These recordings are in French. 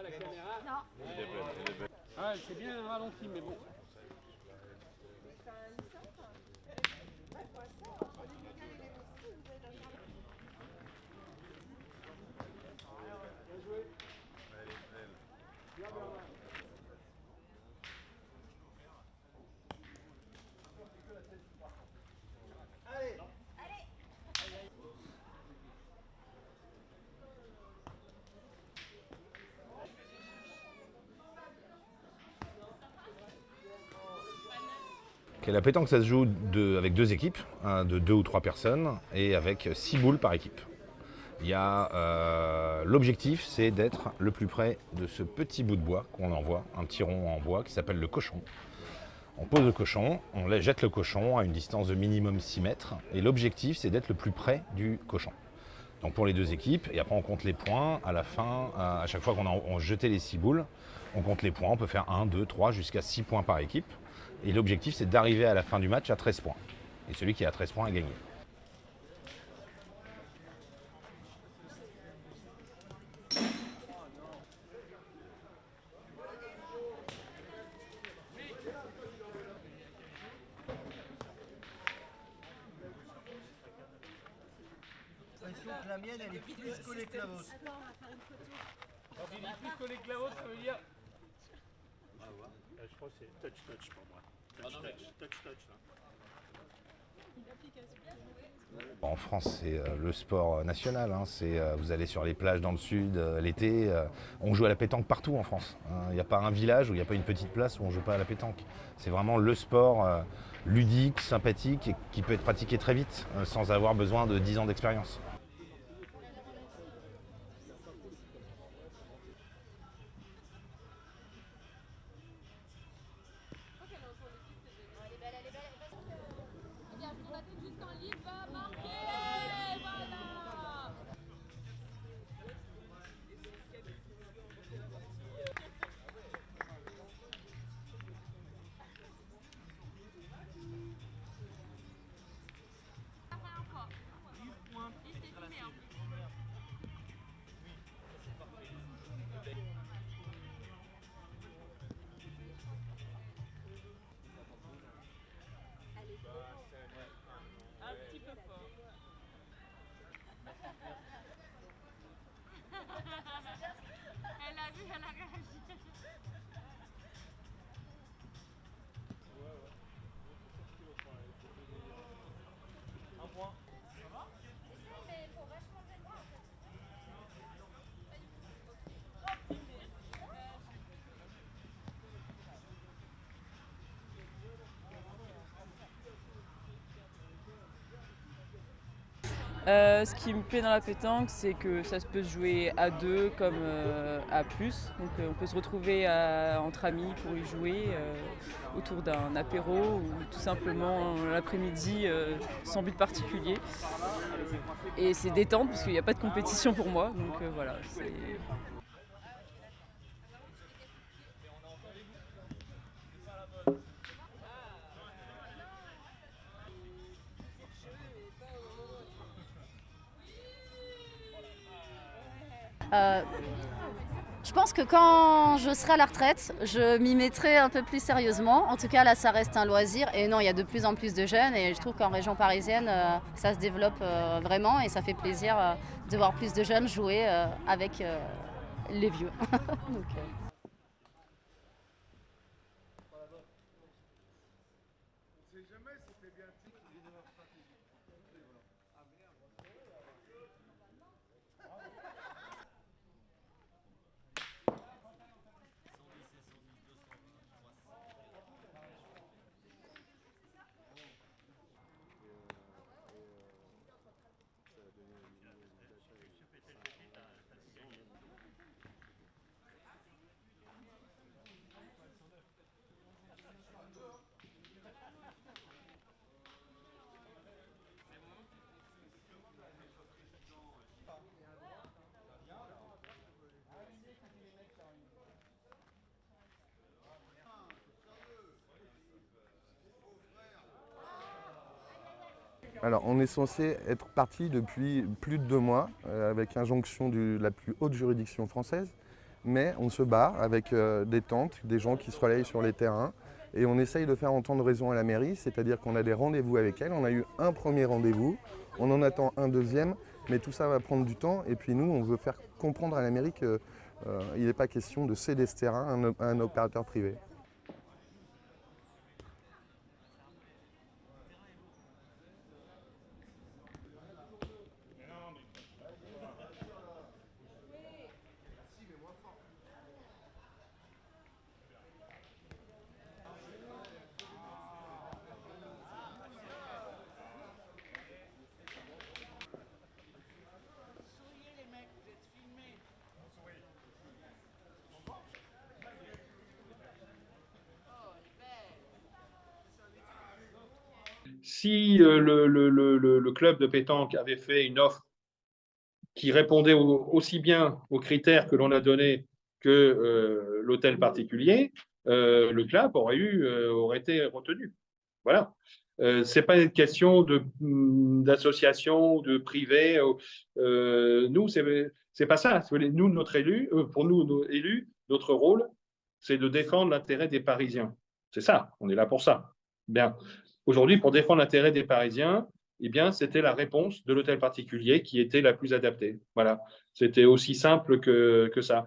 pas la caméra. Non. Ah, c'est bien ralenti, mais bon. Okay, la pétanque, ça se joue avec deux équipes, de 2 ou 3 personnes, et avec 6 boules par équipe. L'objectif, c'est d'être le plus près de ce petit bout de bois qu'on envoie, un petit rond en bois qui s'appelle le cochon. On pose le cochon, on jette le cochon à une distance de minimum 6 mètres, et l'objectif, c'est d'être le plus près du cochon. Donc pour les deux équipes, et après on compte les points. À la fin, à chaque fois qu'on a jeté les 6 boules, on compte les points. On peut faire 1, 2, 3, jusqu'à 6 points par équipe. Et l'objectif, c'est d'arriver à la fin du match à 13 points. Et celui qui a 13 points a gagné. La mienne, elle est plus collée que la vôtre. Quand il est plus collé que la vôtre, ça veut dire. Je crois que c'est touch pour moi. Touch. En France, c'est le sport national. Vous allez sur les plages dans le sud l'été. On joue à la pétanque partout en France. Il n'y a pas un village où il n'y a pas une petite place où on ne joue pas à la pétanque. C'est vraiment le sport ludique, sympathique et qui peut être pratiqué très vite sans avoir besoin de 10 ans d'expérience. Ce qui me plaît dans la pétanque, c'est que ça peut se jouer à deux comme à plus. Donc on peut se retrouver entre amis pour y jouer autour d'un apéro ou tout simplement l'après-midi sans but particulier. Et c'est détente parce qu'il n'y a pas de compétition pour moi. Donc voilà. Je pense que quand je serai à la retraite, je m'y mettrai un peu plus sérieusement. En tout cas, là, ça reste un loisir. Et non, il y a de plus en plus de jeunes. Et je trouve qu'en région parisienne, ça se développe vraiment. Et ça fait plaisir de voir plus de jeunes jouer avec les vieux. Donc, Alors, on est censé être parti depuis plus de 2 mois avec injonction de la plus haute juridiction française. mais on se bat avec des tentes, des gens qui se relayent sur les terrains, et on essaye de faire entendre raison à la mairie, c'est-à-dire qu'on a des rendez-vous avec elle. On a eu un premier rendez-vous, on en attend un deuxième, mais tout ça va prendre du temps, et puis nous, on veut faire comprendre à la mairie qu'il n'est pas question de céder ce terrain à un opérateur privé. Si le club de pétanque avait fait une offre qui répondait aussi bien aux critères que l'on a donnés que l'hôtel particulier, le club aurait été retenu. Voilà. Ce n'est pas une question d'association, de privé. Nous, c'est pas ça. Nous, pour nous, nos élus, notre rôle, c'est de défendre l'intérêt des Parisiens. C'est ça, on est là pour ça. Bien. Aujourd'hui, pour défendre l'intérêt des Parisiens, eh bien, c'était la réponse de l'hôtel particulier qui était la plus adaptée. Voilà. C'était aussi simple que ça.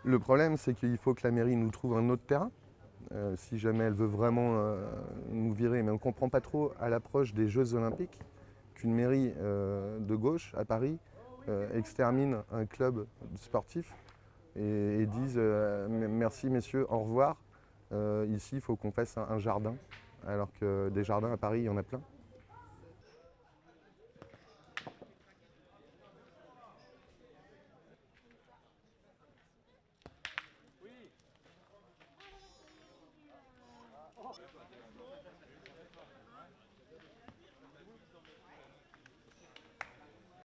Le problème, c'est qu'il faut que la mairie nous trouve un autre terrain, si jamais elle veut vraiment nous virer. Mais on ne comprend pas trop à l'approche des Jeux Olympiques qu'une mairie de gauche à Paris extermine un club sportif et dise merci messieurs, au revoir. Ici, il faut qu'on fasse un jardin, alors que des jardins à Paris, il y en a plein.